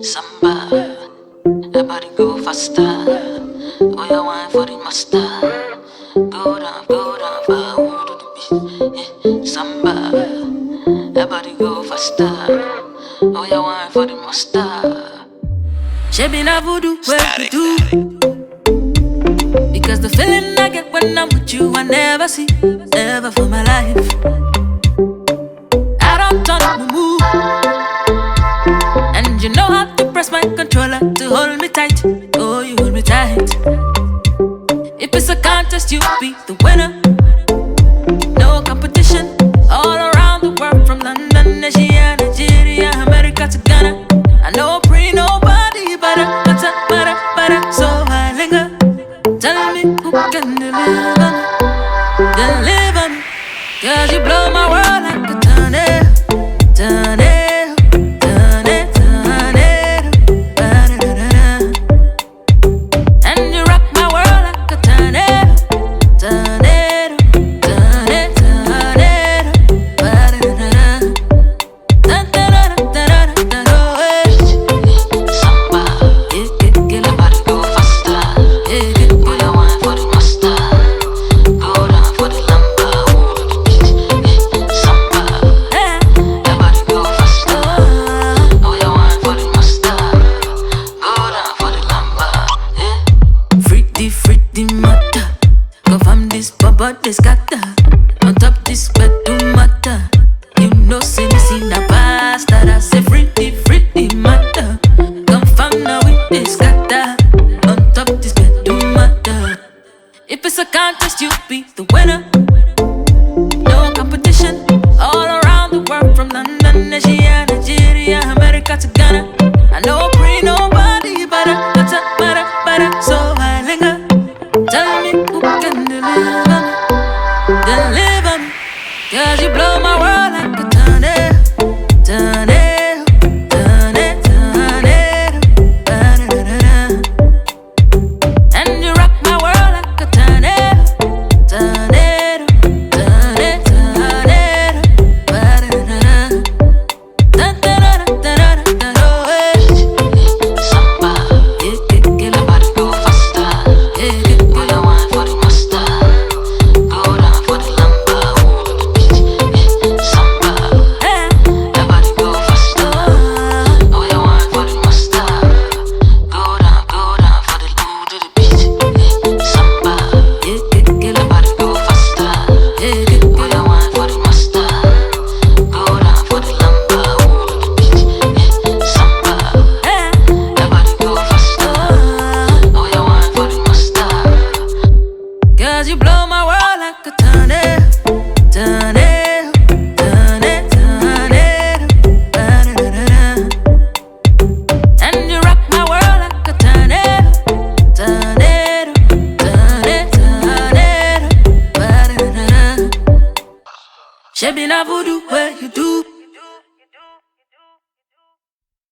Samba, everybody go faster. Oh, you want for the master. Go down, far, who do the beat? Samba, everybody go faster. Oh, you want for the master. She be na voodoo, where you do? Because the feeling I get when I'm with you, I never see, ever for my life. I don't turn the move. And you know how to press my controller to hold me tight. Oh, you hold me tight. If it's a contest, you be the winner. No competition. All around the world, from London, Asia, Nigeria, America to Ghana. I know nobody better. So I linger. Tell me who can deliver me. Deliver me. 'Cause you blow my world like a tornado. Tornado. Body scatter on top this bedroom matter. You know, say me see na pasta. I say pretty matter. Confirm now with this scatter on top this bedroom matter. If it's a contest, you be the winner. No competition. All around the world, from London, Asia, Nigeria, America to Ghana. I know nobody better. So I linger. Tell me who can deliver me. Deliver me, 'cause you blow my world like a tornado. Tornado, tornado, tornado, tornado. And you rock my world like a tornado. Tornado, tornado, tornado, Samba, everybody go faster. Oh, you want for the master. You blow my world like a tornado, tornado, tornado, tornado, and you rock my world like a tornado, tornado, tornado, tornado. She be na voodoo, where you do?